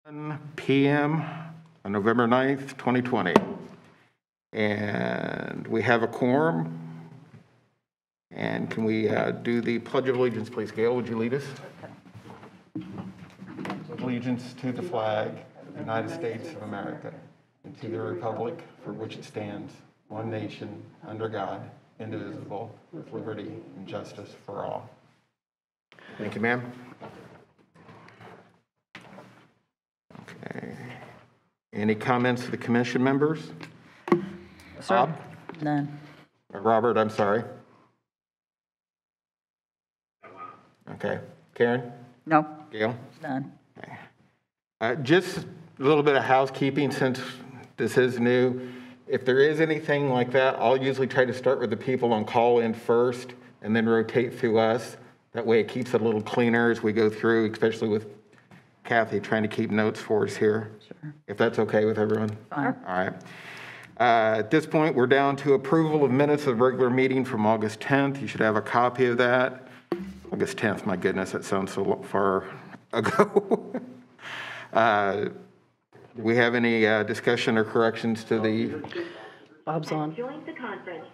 1 p.m. on November 9th, 2020. And we have a quorum. And can we do the Pledge of Allegiance, please? Gail, would you lead us? Allegiance to the flag of the United States of America and to the republic for which it stands, one nation, under God, indivisible, with liberty and justice for all. Thank you, ma'am. Okay. Any comments to the commission members? Sir? Bob? None. Robert, I'm sorry. Okay. Karen? No. Gail? None. Okay. Just a little bit of housekeeping since this is new. If there is anything like that, I'll usually try to start with the people on call in first and then rotate through us. That way it keeps it a little cleaner as we go through, especially with Kathy trying to keep notes for us here. Sure. If that's okay with everyone. Fine. All right. At this point, we're down to approval of minutes of regular meeting from August 10th. You should have a copy of that. August 10th, my goodness, that sounds so far ago. Do we have any discussion or corrections to the? Bob's on. Joined the conference.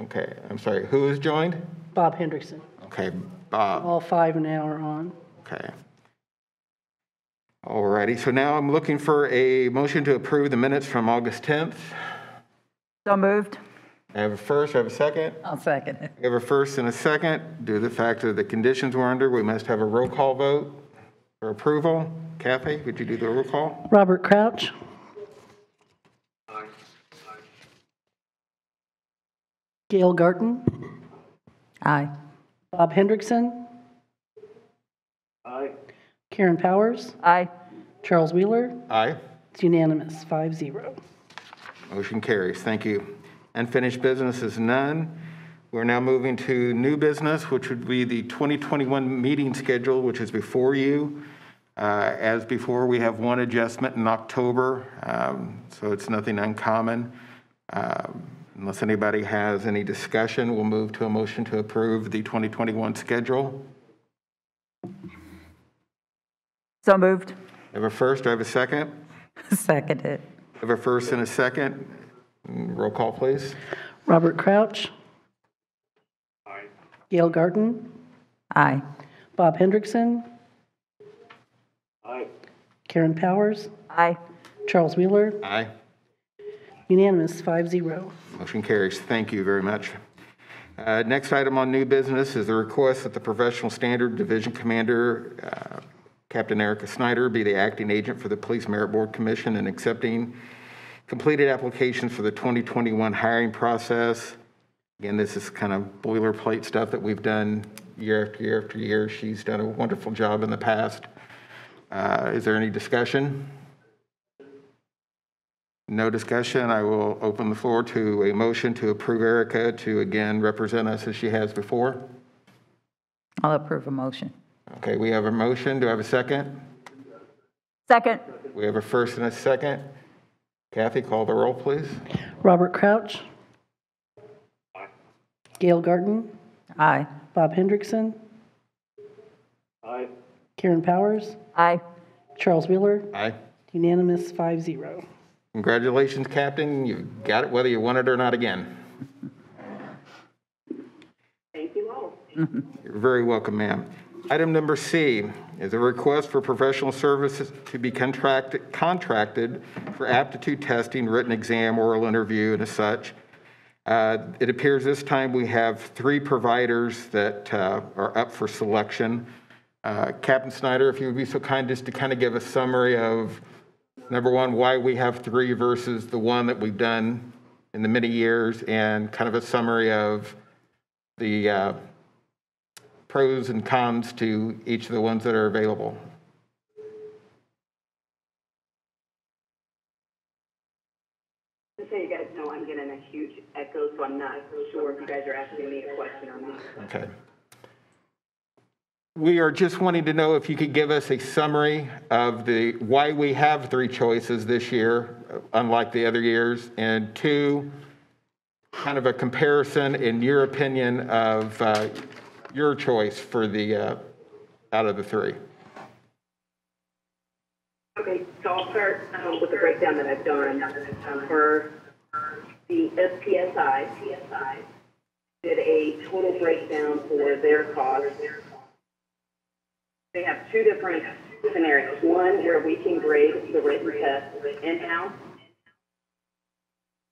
Okay, I'm sorry. Who is joined? Bob Hendrickson. Okay, Bob. All five now are on. Okay. All righty. So now I'm looking for a motion to approve the minutes from August 10th. So moved. I have a first. I have a second. I'll second it. I have a first and a second. Due to the fact that the conditions we're under, we must have a roll call vote for approval. Kathy, would you do the roll call? Robert Crouch. Aye. Gail Garten. Aye. Bob Hendrickson. Aye. Karen Powers. Aye. Charles Wheeler. Aye. It's unanimous, 5-0. Motion carries. Thank you. Unfinished business is none. We're now moving to new business, which would be the 2021 meeting schedule, which is before you. As before, we have one adjustment in October, so it's nothing uncommon. Unless anybody has any discussion, we'll move to a motion to approve the 2021 schedule. So moved. I have a first. Do I have a second? Second it. I have a first and a second. Roll call, please. Robert Crouch. Aye. Gail Garten. Aye. Bob Hendrickson. Aye. Karen Powers. Aye. Charles Wheeler. Aye. Unanimous, 5-0. Motion carries. Thank you very much. Next item on new business is the request that the Professional Standard Division Commander, Captain Erica Snyder, be the acting agent for the Police Merit Board Commission in accepting completed applications for the 2021 hiring process. Again, this is kind of boilerplate stuff that we've done year after year after year. She's done a wonderful job in the past. Is there any discussion? No discussion. I will open the floor to a motion to approve Erica to again represent us as she has before. I'll approve a motion. Okay, we have a motion. Do I have a second? Second. We have a first and a second. Kathy, call the roll, please. Robert Crouch. Aye. Gail Garten. Aye. Bob Hendrickson. Aye. Karen Powers. Aye. Charles Wheeler. Aye. Unanimous, 5-0. Congratulations, Captain. You got it whether you want it or not again. Thank you all. You're very welcome, ma'am. Item number C is a request for professional services to be contracted for aptitude testing, written exam, oral interview, and as such. It appears this time we have 3 providers that are up for selection. Captain Snyder, if you would be so kind just to kind of give a summary of, number one, why we have 3 versus the one that we've done in the many years, and kind of a summary of the pros and cons to each of the ones that are available. Just so you guys know, I'm getting a huge echo, so I'm not sure if you guys are asking me a question or not. Okay. We are just wanting to know if you could give us a summary of the why we have 3 choices this year, unlike the other years, and 2, kind of a comparison in your opinion of your choice for the out of the 3. Okay, so I'll start with the breakdown that I've done. For the Fpsi, did a total breakdown for their costs. They have two different scenarios. One where we can grade the written test in-house,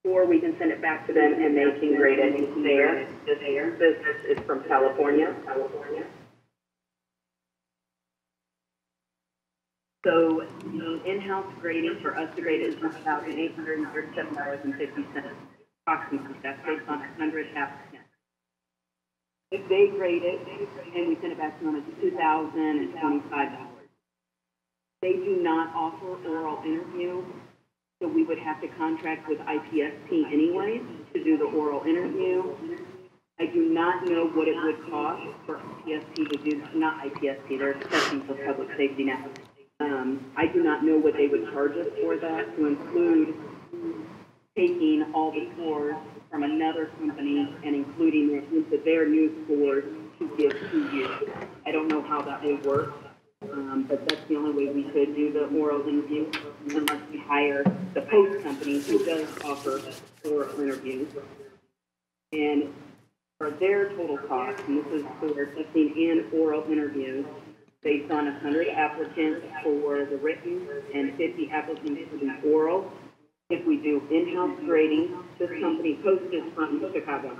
or we can send it back to them and they can grade it there. This is from California. So the in-house grading for us to grade it is $1,837.50 approximately. That's based on 100 applicants. If they grade it and we send it back to them, it's $2,025. They do not offer oral interview, so we would have to contract with IPSP anyway to do the oral interview. I do not know what it would cost for IPSP to do, not IPSP, they're testing for public safety now. I do not know what they would charge us for that, to include taking all the scores from another company and including it into their new scores to give to you. I don't know how that would work, but that's the only way we could do the oral interview, unless we hire the post company who does offer oral interviews. And for their total cost, and this is for testing and oral interviews, based on 100 applicants for the written and 50 applicants for the oral. If we do in-house grading, this company Post is from Chicago.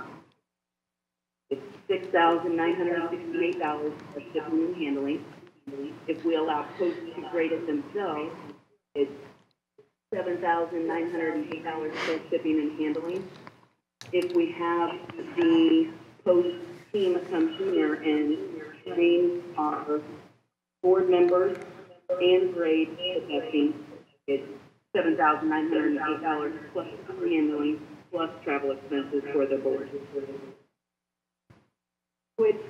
It's $6,968 for shipping and handling. If we allow Post to grade it themselves, it's $7,908 for shipping and handling. If we have the Post team come here and train our board members and grade the testing, it's $7,908 plus handling plus travel expenses for the board. With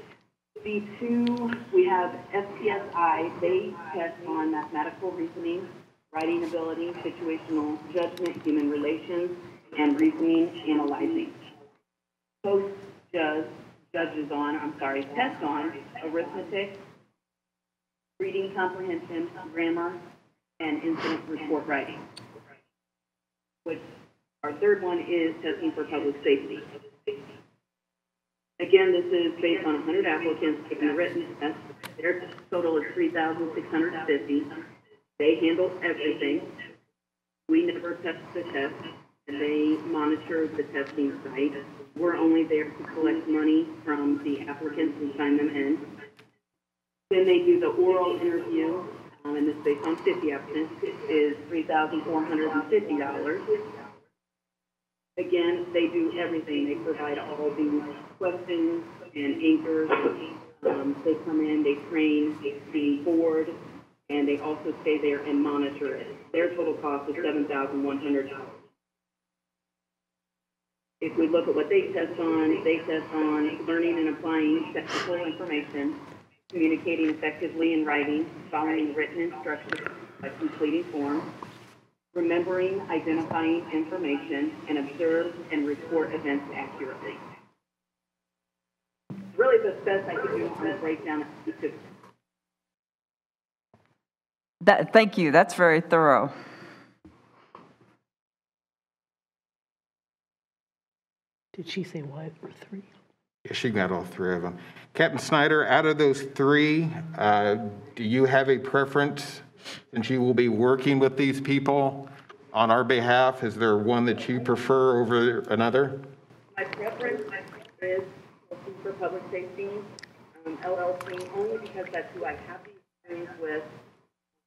the two, we have Fpsi. They test on mathematical reasoning, writing ability, situational judgment, human relations, and reasoning analyzing. Post tests on arithmetic, reading comprehension, grammar, and incident report writing. Which our third one is testing for public safety. Again, this is based on 100 applicants taking a written test. Their total is $3,650. They handle everything. We never test the test, and they monitor the testing site. We're only there to collect money from the applicants and sign them in. Then they do the oral interview, and this based on 50 applicants, is $3,450. Again, they do everything. They provide all the questions and anchors. They come in, they train the board, and they also stay there and monitor it. Their total cost is $7,100. If we look at what they test on learning and applying technical information, communicating effectively in writing, following written instructions by completing forms, remembering, identifying information, and observe and report events accurately. It's really the best I could do on a breakdown. Thank you. That's very thorough. Did she say what, or three? Yeah, she got all three of them. Captain Snyder, out of those three, do you have a preference, since you will be working with these people on our behalf? Is there one that you prefer over another? My preference is working for public safety, LLC, only because that's who I have the experience with.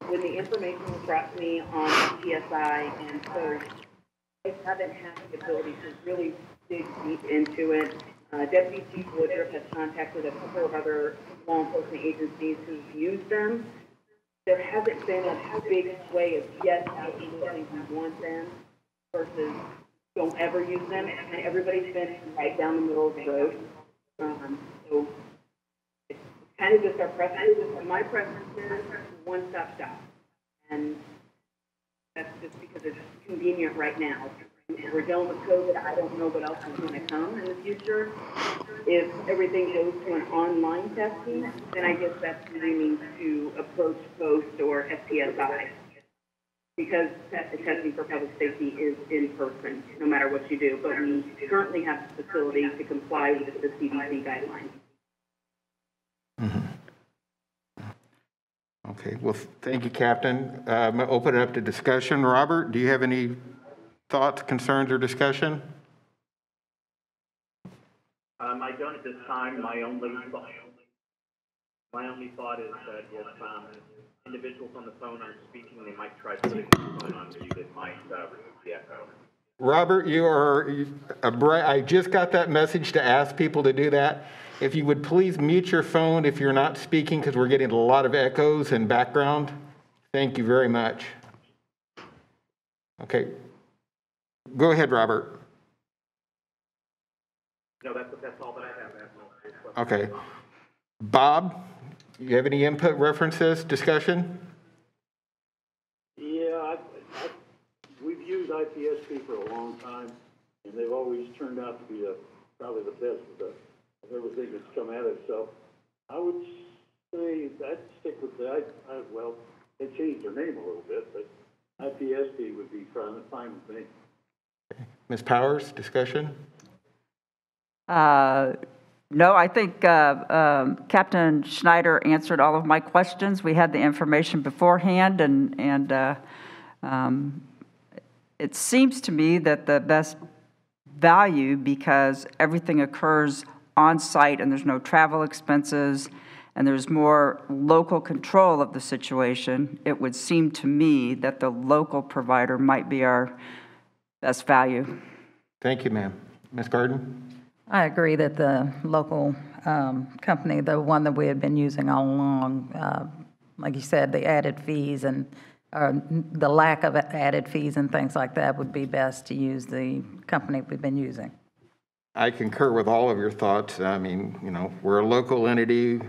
When the information was brought to me on Fpsi and so I haven't had the ability to really dig deep into it. Deputy Chief Woodruff has contacted a couple of other law enforcement agencies who've used them. There hasn't been a big sway of yes, absolutely we want them versus don't ever use them, and everybody's been right down the middle of the road. So it's kind of just our preference. My preference is one-stop shop, and that's just because it's convenient right now. We're dealing with COVID. I don't know what else is going to come in the future. If everything goes to an online testing, then I guess that's really means to approach Post or Fpsi. because testing for public safety is in person, no matter what you do. But we currently have the facility to comply with the CDC guidelines. Okay, well, thank you, Captain. I'm going to open it up to discussion. Robert, do you have any thoughts, concerns, or discussion? I don't at this time. My only thought is that if individuals on the phone aren't speaking, they might try putting the phone on mute. It might reduce the echo. Robert, I just got that message to ask people to do that. If you would please mute your phone if you're not speaking, because we're getting a lot of echoes and background. Thank you very much. Okay. Go ahead, Robert. No, that's all that I have. Okay. Bob, you have any input, references, discussion? Yeah, we've used IPSP for a long time, and they've always turned out to be probably the best of everything that's come at it. So I would say I'd stick with that. Well, they changed their name a little bit, but IPSP would be fine with me. Ms. Powers, discussion? No, I think Captain Schneider answered all of my questions. We had the information beforehand, and it seems to me that the best value, because everything occurs on site and there's no travel expenses and there's more local control of the situation, it would seem to me that the local provider might be our best value. Thank you, ma'am. Ms. Garden? I agree that the local company, the one that we had been using all along, like you said, the added fees and the lack of added fees and things like that would be best to use the company we've been using. I concur with all of your thoughts. I mean, we're a local entity.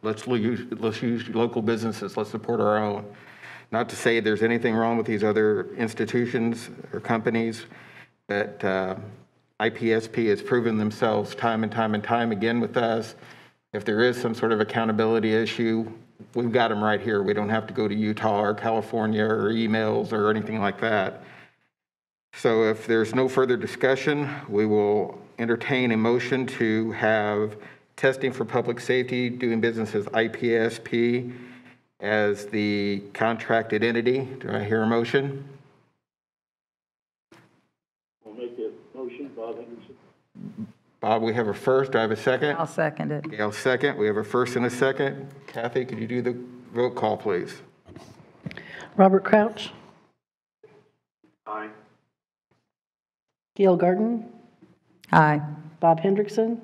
Let's use local businesses. Let's support our own. Not to say there's anything wrong with these other institutions or companies, but IPSP has proven themselves time and time again with us. If there is some sort of accountability issue, we've got them right here. We don't have to go to Utah or California or emails or anything like that. So if there's no further discussion, we will entertain a motion to have testing for public safety, doing business as IPSP as the contracted entity. Do I hear a motion? I'll make a motion, Bob Henderson. Bob, we have a first. Do I have a second? I'll second it. Gail, second. We have a first and a second. Kathy, could you do the vote call, please? Robert Crouch, Aye. Gail Garten, Aye. Bob Hendrickson,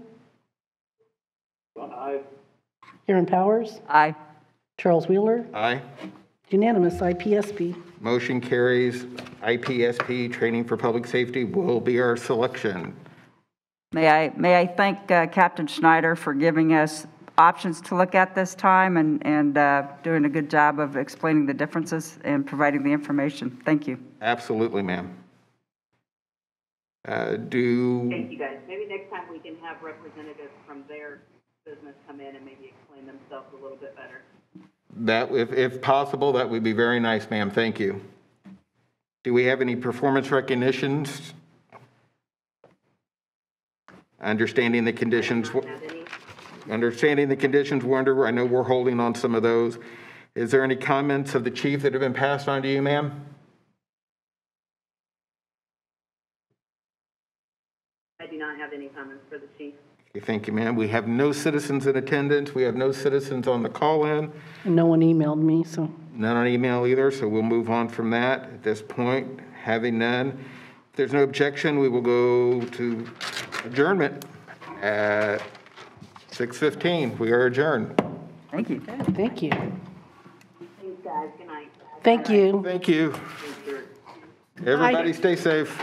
Aye. Aaron Powers, Aye. Charles Wheeler, Aye. unanimous, IPSP. Motion carries. IPSP, Training for Public Safety, will be our selection. May I thank Captain Schneider for giving us options to look at this time and doing a good job of explaining the differences and providing the information. Thank you. Absolutely, ma'am. Thank you, guys. Maybe next time we can have representatives from their business come in and maybe explain themselves a little bit better. That, if possible, that would be very nice, ma'am. Thank you. Do we have any performance recognitions? Understanding the conditions. Understanding the conditions we're under, I know we're holding on some of those. Is there any comments of the chief that have been passed on to you, ma'am? I do not have any comments for the chief. Okay, thank you, ma'am. We have no citizens in attendance. We have no citizens on the call-in. And no one emailed me, so. None on email either, so we'll move on from that at this point. Having none, if there's no objection, we will go to adjournment at 6:15. We are adjourned. Thank you. Thank you. Thanks, guys. Good night. Thank you. Thank you. Everybody stay safe.